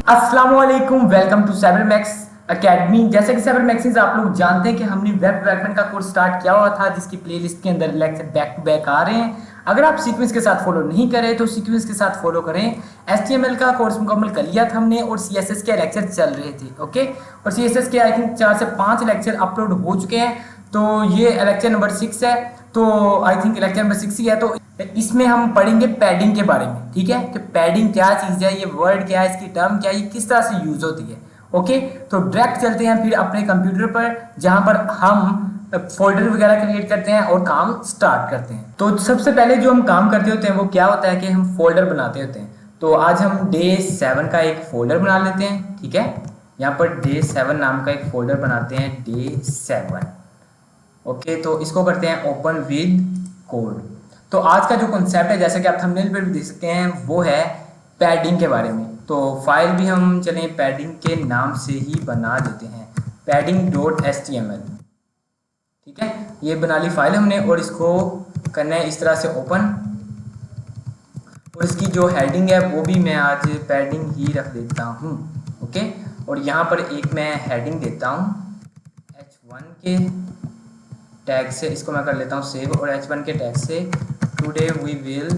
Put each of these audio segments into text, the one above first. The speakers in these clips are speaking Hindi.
अस्सलाम वालेकुम, वेलकम टू साइबरमैक्स एकेडमी। जैसे कि साइबरमैक्स आप लोग जानते हैं कि हमने वेब डेवलपमेंट का कोर्स स्टार्ट किया हुआ था, जिसकी प्लेलिस्ट के अंदर लेक्चर बैक टू बैक आ रहे हैं। अगर आप सीक्वेंस के साथ फॉलो नहीं करें तो सीक्वेंस के साथ फॉलो करें। HTML का कोर्स मुकम्मल कर लिया था हमने और CSS के लेक्चर चल रहे थे। ओके, और CSS के आई थिंक 4 से 5 लेक्चर अपलोड हो चुके हैं। तो ये लेक्चर नंबर 6 है, तो आई थिंक लेक्चर नंबर 6 ही है। तो इसमें हम पढ़ेंगे पैडिंग के बारे में। ठीक है, कि पैडिंग क्या चीज़ है, ये वर्ड क्या है, इसकी टर्म क्या है, ये किस तरह से यूज होती है। ओके, तो डायरेक्ट चलते हैं फिर अपने कंप्यूटर पर, जहां पर हम फोल्डर वगैरह क्रिएट करते हैं और काम स्टार्ट करते हैं। तो सबसे पहले जो हम काम करते होते हैं वो क्या होता है कि हम फोल्डर बनाते होते हैं। तो आज हम डे 7 का एक फोल्डर बना लेते हैं। ठीक है, यहाँ पर डे 7 नाम का एक फोल्डर बनाते हैं, डे 7। ओके, तो इसको करते हैं ओपन विद कोड। तो आज का जो कॉन्सेप्ट है, जैसे कि आप थंबनेल पर भी देख सकते हैं, वो है पैडिंग के बारे में। तो फाइल भी हम चलें पैडिंग के नाम से ही बना देते हैं, padding.html। ठीक है, ये बना ली फाइल हमने और इसको करना है इस तरह से ओपन। और इसकी जो हेडिंग है वो भी मैं आज पैडिंग ही रख देता हूँ। ओके, और यहाँ पर एक मैं हेडिंग देता हूँ H1 के टैग से, इसको मैं कर लेता हूँ सेव, और H1 के टैग से today we will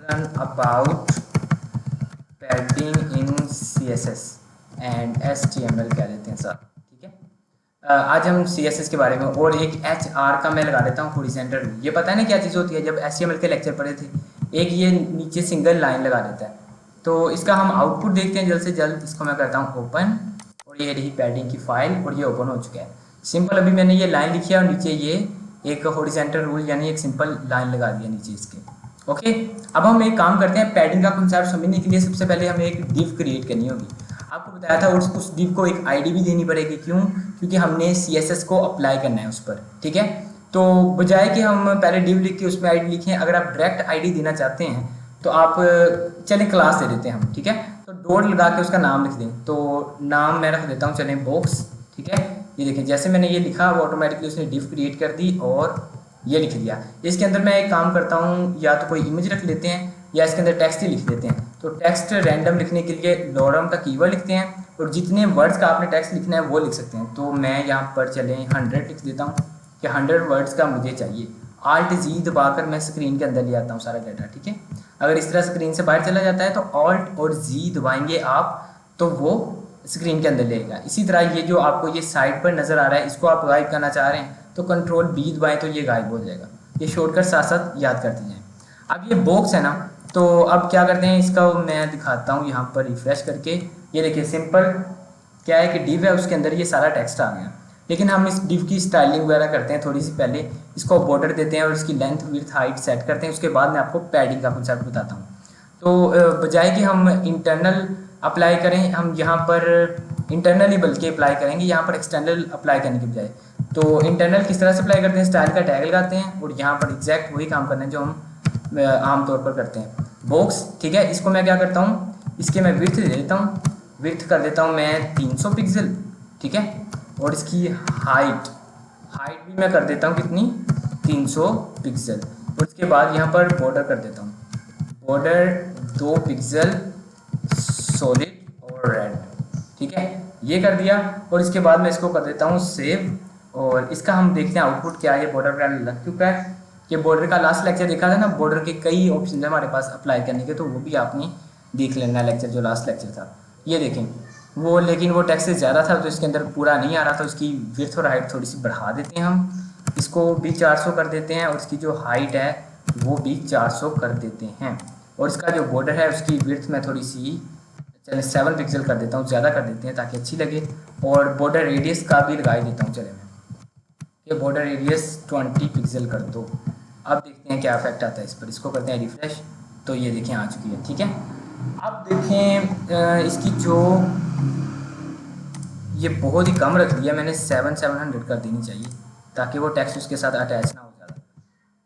learn about padding in CSS and HTML कह देते हैं सर। ठीक है, आज हम CSS के बारे में, और एक HR का मैं लगा देता हूँ हॉरिजॉन्टल रूल। ये पता है ना क्या चीज़ होती है, जब HTML के लेक्चर पढ़े थे, एक ये नीचे सिंगल लाइन लगा देता है। तो इसका हम आउटपुट देखते हैं जल्द से जल्द। इसको मैं करता हूँ ओपन, और ये रही पैडिंग की फाइल और ये ओपन हो चुका है। सिंपल अभी मैंने ये लाइन लिखी है और नीचे ये एक हॉरिजॉन्टल रूल यानी एक सिंपल लाइन लगा दिया नीचे इसके। ओके, अब हम एक काम करते हैं, पैडिंग का कॉन्सेप्ट समझने के लिए सबसे पहले हमें एक डिव क्रिएट करनी होगी। आपको बताया था उस डिव को एक आईडी भी देनी पड़ेगी। क्यों? क्योंकि हमने CSS को अप्लाई करना है उस पर। ठीक है, तो बजाय कि हम पहले डिव लिख के उसमें आईडी लिखें, अगर आप डायरेक्ट आईडी देना चाहते हैं तो आप चलें क्लास दे देते हैं हम। ठीक है, तो डॉट लगा के उसका नाम लिख दें। तो नाम मैं रख देता हूँ चलें बॉक्स। ठीक है, ये देखें जैसे मैंने ये लिखा वो ऑटोमेटिकली उसने डिव क्रिएट कर दी और ये लिख दिया। इसके अंदर मैं एक काम करता हूँ, या तो कोई इमेज रख लेते हैं या इसके अंदर टेक्स्ट ही लिख देते हैं। तो टेक्स्ट रैंडम लिखने के लिए लॉरम का कीवर्ड लिखते हैं और जितने वर्ड्स का आपने टेक्स्ट लिखना है वो लिख सकते हैं। तो मैं यहाँ पर चलें 100 लिख देता हूँ कि 100 वर्ड्स का मुझे चाहिए। Alt-G दबाकर मैं स्क्रीन के अंदर ले आता हूँ सारा डाटा। ठीक है, अगर इस तरह स्क्रीन से बाहर चला जाता है तो Alt और G दबाएंगे आप तो वो स्क्रीन के अंदर लेगा। इसी तरह ये जो आपको ये साइड पर नज़र आ रहा है, इसको आप गायब करना चाह रहे हैं तो Ctrl+B दबाएं तो ये गायब हो जाएगा। ये शॉर्टकट साथ साथ याद करते जाएं। अब ये बॉक्स है ना, तो अब क्या करते हैं, इसका मैं दिखाता हूँ यहाँ पर रिफ्रेश करके। ये देखिए सिंपल क्या है कि डिव है, उसके अंदर ये सारा टेक्स्ट आ गया। लेकिन हम इस डिव की स्टाइलिंग वगैरह करते हैं थोड़ी सी पहले। इसको बॉर्डर देते हैं और इसकी लेंथ विड्थ हाइट सेट करते हैं। उसके बाद मैं आपको पैडिंग का कॉन्सेप्ट बताता हूँ। तो बजाय कि हम इंटरनल अप्लाई करें, हम यहाँ पर इंटरनल ही बल्कि अप्लाई करेंगे, यहाँ पर एक्सटर्नल अप्लाई करने के बजाय। तो इंटरनल किस तरह से अप्लाई करते हैं, स्टाइल का टैग लगाते हैं और यहाँ पर एग्जैक्ट वही काम करना है जो हम आमतौर पर करते हैं। बॉक्स, ठीक है, इसको मैं क्या करता हूँ, इसके मैं विड्थ दे देता हूँ। विड्थ कर देता हूँ मैं 300 पिक्सल। ठीक है, और इसकी हाइट भी मैं कर देता हूँ कितनी, 300 पिक्सल। और उसके बाद यहाँ पर बॉर्डर कर देता हूँ, बॉर्डर 2 पिक्सल सॉलिड और रेड। ठीक है, ये कर दिया और इसके बाद मैं इसको कर देता हूँ सेव। और इसका हम देखते हैं आउटपुट क्या है। बॉर्डर वगैरह लग चुका है। ये बॉर्डर का लास्ट लेक्चर देखा था ना, बॉर्डर के कई ऑप्शन है हमारे पास अप्लाई करने के, तो वो भी आपने देख लेना लेक्चर जो लास्ट लेक्चर था। ये देखें वो, लेकिन वो टेक्स्ट से ज़्यादा था तो इसके अंदर पूरा नहीं आ रहा था। उसकी विड्थ और हाइट थोड़ी सी बढ़ा देते हैं हम, इसको भी 400 कर देते हैं और इसकी जो हाइट है वो भी 400 कर देते हैं। और इसका जो बॉर्डर है उसकी विड्थ मैं थोड़ी सी 7 पिक्सल कर देता हूँ, ज़्यादा कर देते हैं ताकि अच्छी लगे। और बॉर्डर रेडियस का भी लगा देता हूँ, चले मैं ये बॉर्डर रेडियस 20 पिक्सल कर दो। अब देखते हैं क्या इफेक्ट आता है इस पर। इसको करते हैं रिफ्रेश, तो ये देखें आ चुकी है। ठीक है, अब देखें इसकी जो ये बहुत ही कम रख दिया मैंने, 700 कर देनी चाहिए ताकि वो टेक्स्ट उसके साथ अटैच ना हो ज़्यादा।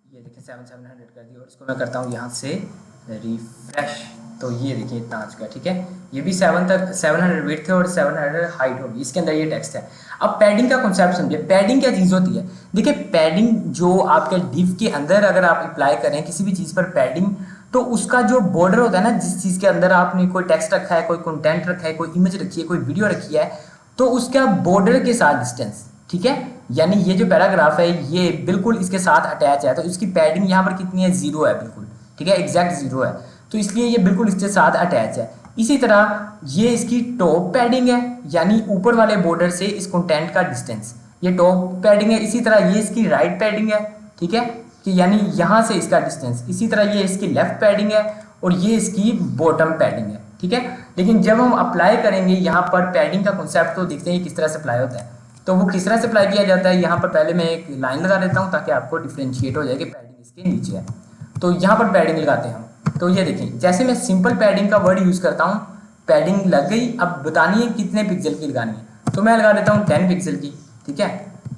ये देखें 700 कर दी और इसको मैं करता हूँ यहाँ से रिफ्रेश, तो ये देखिए इतना आ चुका है। ठीक है, ये भी 700 विड्थ है और 700 हाइट होगी। इसके अंदर ये टेक्स्ट है। अब पैडिंग का कॉन्सेप्ट समझिए। पैडिंग क्या चीज़ होती है? देखिए पैडिंग जो आपके डिव के अंदर अगर आप अप्लाई करें किसी भी चीज़ पर पैडिंग, तो उसका जो बॉर्डर होता है ना, जिस चीज़ के अंदर आपने कोई टेक्स्ट रखा है, कोई कंटेंट रखा है, कोई इमेज रखी है, कोई वीडियो रखी है, तो उसका बॉर्डर के साथ डिस्टेंस, ठीक है, यानी ये जो पैराग्राफ है ये बिल्कुल इसके साथ अटैच है, तो इसकी पैडिंग यहाँ पर कितनी है, 0 है बिल्कुल, ठीक है, एग्जैक्ट 0 है, तो इसलिए ये बिल्कुल इसके साथ अटैच है। इसी तरह ये इसकी टॉप पैडिंग है, यानी ऊपर वाले बॉर्डर से इस कंटेंट का डिस्टेंस, ये टॉप पैडिंग है। इसी तरह ये इसकी राइट पैडिंग है, ठीक है, कि यानी यहाँ से इसका डिस्टेंस। इसी तरह ये इसकी लेफ्ट पैडिंग है और ये इसकी बॉटम पैडिंग है, ठीक है। लेकिन जब हम अप्लाई करेंगे यहाँ पर पैडिंग का कॉन्सेप्ट, तो देखते हैं किस तरह से अप्लाई होता है। तो वो किस तरह से अप्लाई किया जाता है, यहाँ पर पहले मैं एक लाइन लगा देता हूँ ताकि आपको डिफ्रेंशिएट हो जाए कि पैडिंग इसके नीचे है। तो यहाँ पर पैडिंग लगाते हैं हम। तो ये देखिए, जैसे मैं सिंपल पैडिंग का वर्ड यूज़ करता हूँ, पैडिंग लग गई, अब बतानी है कितने पिक्सल की लगानी है। तो मैं लगा देता हूँ 10 पिक्सल की, ठीक है,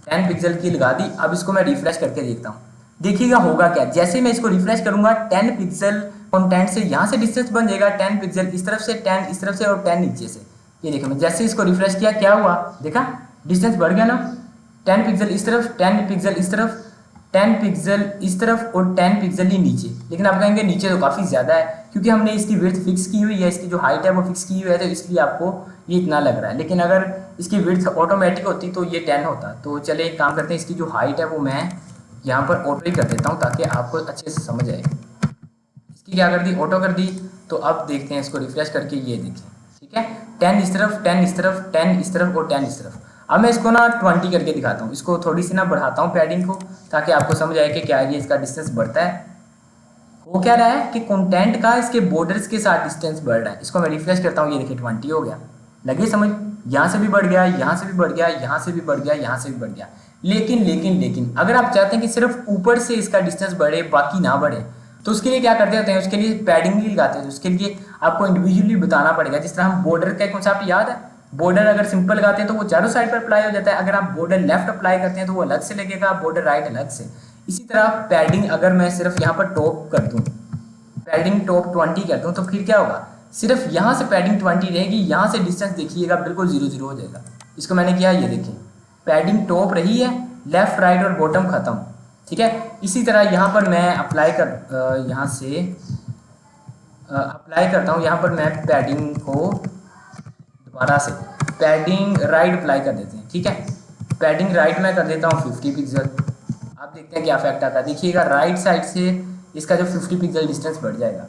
10 पिक्सल की लगा दी। अब इसको मैं रिफ्रेश करके देखता हूँ, देखिएगा होगा क्या। जैसे मैं इसको रिफ्रेश करूंगा, 10 पिक्सल कंटेंट से यहाँ से डिस्टेंस बन जाएगा, 10 पिक्सल इस तरफ से, 10 इस तरफ से और 10 नीचे से। ये देखिए, मैं जैसे इसको रिफ्रेश किया क्या हुआ, देखा डिस्टेंस बढ़ गया ना, 10 पिक्सल इस तरफ, 10 पिक्सल इस तरफ, 10 पिक्सल इस तरफ और 10 पिक्सल ही नीचे। लेकिन आप कहेंगे नीचे तो काफ़ी ज़्यादा है, क्योंकि हमने इसकी विड्थ फिक्स की हुई है, इसकी जो हाइट है वो फिक्स की हुई है, तो इसलिए आपको ये इतना लग रहा है। लेकिन अगर इसकी विड्थ ऑटोमेटिक होती तो ये 10 होता। तो चले एक काम करते हैं, इसकी जो हाइट है वो मैं यहाँ पर ऑटो ही कर देता हूँ ताकि आपको अच्छे से समझ आए। इसकी क्या कर दी, ऑटो कर दी। तो अब देखते हैं इसको रिफ्रेश करके, ये देखिए, ठीक है, 10 इस तरफ, 10 इस तरफ, 10 इस तरफ और 10 इस तरफ। अब मैं इसको ना 20 करके दिखाता हूँ, इसको थोड़ी सी ना बढ़ाता हूँ पैडिंग को, ताकि आपको समझ आए कि क्या ये इसका डिस्टेंस बढ़ता है। वो क्या रहा है कि कंटेंट का इसके बॉर्डर्स के साथ डिस्टेंस बढ़ रहा है। इसको मैं रिफ्रेश करता हूँ, ये देखिए 20 हो गया। लगे समझ, यहाँ से भी बढ़ गया, यहाँ से भी बढ़ गया, यहाँ से भी बढ़ गया, यहाँ से भी बढ़ गया। लेकिन अगर आप चाहते हैं कि सिर्फ ऊपर से इसका डिस्टेंस बढ़े बाकी ना बढ़े, तो उसके लिए क्या करते होते हैं, उसके लिए पैडिंग भी लगाते हैं। तो उसके लिए आपको इंडिविजुअली बताना पड़ेगा। जिस तरह हम बॉर्डर का कॉन्सेप्ट याद है, बॉर्डर अगर सिंपल लगाते हैं तो वो चारों साइड पर अप्लाई हो जाता है। अगर आप बॉर्डर लेफ्ट अप्लाई करते हैं तो वो अलग से लगेगा, बॉर्डर राइट अलग से। इसी तरह पैडिंग अगर मैं सिर्फ यहाँ पर टॉप कर दूँ, पैडिंग टॉप 20 कर दूँ, तो फिर क्या होगा, सिर्फ यहाँ से पैडिंग 20 रहेगी, यहाँ से डिस्टेंस देखिएगा बिल्कुल 0 0 हो जाएगा। इसको मैंने किया, ये देखिए पैडिंग टॉप रही है, लेफ्ट राइट और बॉटम खत्म, ठीक है। इसी तरह यहाँ पर मैं अप्लाई कर यहाँ से अप्लाई करता हूँ, यहाँ पर मैं पैडिंग को दोबारा से पैडिंग राइट अप्लाई कर देते हैं, ठीक है। पैडिंग राइट में कर देता हूँ 50 पिक्सल। आप देखते हैं क्या इफेक्ट आता है, देखिएगा राइट साइड से इसका जो 50 पिक्सल डिस्टेंस बढ़ जाएगा,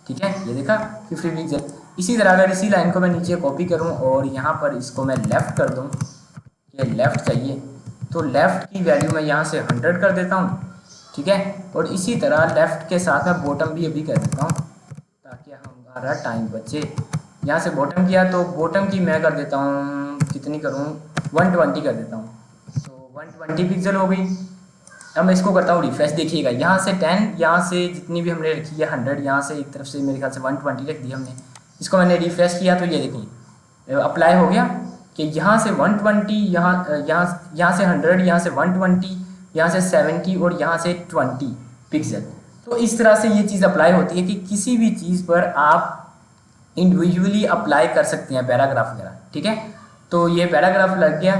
ठीक है, ये देखा 50 पिक्सल। इसी तरह अगर इसी लाइन को मैं नीचे कॉपी करूँ और यहाँ पर इसको मैं लेफ़्ट कर दूँ, ये लेफ़्ट चाहिए, तो लेफ़्ट की वैल्यू मैं यहाँ से 100 कर देता हूँ, ठीक है। और इसी तरह लेफ़्ट के साथ मैं बॉटम भी अभी कर देता हूँ ताकि हमारा टाइम बचे। यहाँ से बॉटम किया तो बॉटम की मैं कर देता हूँ, कितनी करूँ, 120 कर देता हूँ, तो 120 पिक्सल हो गई। अब मैं इसको करता हूँ रिफ्रेश, देखिएगा यहाँ से 10, यहाँ से जितनी भी हमने रखी है 100, यहाँ से एक तरफ से मेरे ख्याल से 120 रख दी हमने। इसको मैंने रिफ्रेश किया तो ये देखिए अप्लाई हो गया कि यहाँ से 120, यहाँ से 100, यहाँ से 120, यहाँ से 70 और यहाँ से 20 पिक्सल। तो इस तरह से ये चीज़ अप्लाई होती है कि किसी भी चीज़ पर आप इंडिविजुअली अप्लाई कर सकते हैं पैराग्राफ वगैरह, ठीक है। तो ये पैराग्राफ लग गया,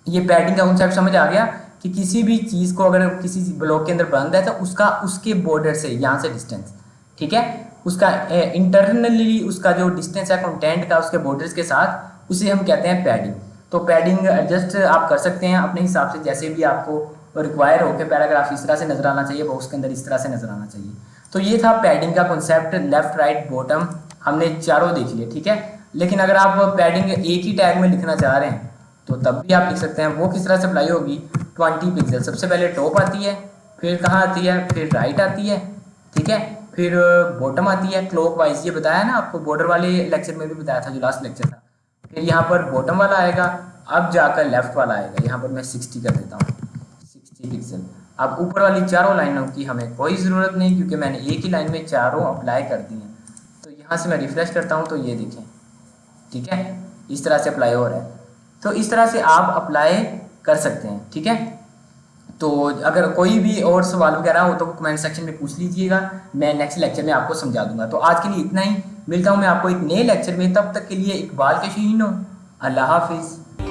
ये पैडिंग का कॉन्सेप्ट समझ आ गया कि किसी भी चीज़ को अगर किसी ब्लॉक के अंदर बंद है तो उसका उसके बॉर्डर से यहाँ से डिस्टेंस, ठीक है, उसका इंटरनली उसका जो डिस्टेंस है कंटेंट का उसके बॉर्डर्स के साथ, उसे हम कहते हैं पैडिंग। तो पैडिंग एडजस्ट आप कर सकते हैं अपने हिसाब से, जैसे भी आपको रिक्वायर हो कि पैराग्राफ इस तरह से नजर आना चाहिए, बॉक्स के अंदर इस तरह से नजर आना चाहिए। तो ये था पैडिंग का कॉन्सेप्ट, लेफ्ट राइट बॉटम हमने चारों देख लिए, ठीक है। लेकिन अगर आप पैडिंग एक ही टैग में लिखना चाह रहे हैं तो तब भी आप लिख सकते हैं। वो किस तरह से अप्लाई होगी, 20 पिक्सल सबसे पहले टॉप आती है, फिर कहाँ आती है, फिर राइट आती है, ठीक है, फिर बॉटम आती है क्लॉक वाइज। ये बताया ना आपको, बॉर्डर वाले लेक्चर में भी बताया था जो लास्ट लेक्चर था। फिर यहाँ पर बॉटम वाला आएगा, अब जाकर लेफ्ट वाला आएगा। यहाँ पर मैं 60 कर देता हूँ, 60 पिक्सल। अब ऊपर वाली चारों लाइनों की हमें कोई ज़रूरत नहीं, क्योंकि मैंने एक ही लाइन में चारों अप्लाई कर दी हैं। तो यहाँ से मैं रिफ्रेश करता हूँ तो ये देखें, ठीक है, इस तरह से अप्लाई हो रहा है। तो इस तरह से आप अप्लाई कर सकते हैं, ठीक है। तो अगर कोई भी और सवाल वगैरह हो तो कमेंट सेक्शन में पूछ लीजिएगा, मैं नेक्स्ट लेक्चर में आपको समझा दूंगा। तो आज के लिए इतना ही, मिलता हूँ मैं आपको एक नए लेक्चर में, तब तक के लिए इकबाल के शीन हो, अल्लाह हाफिज़।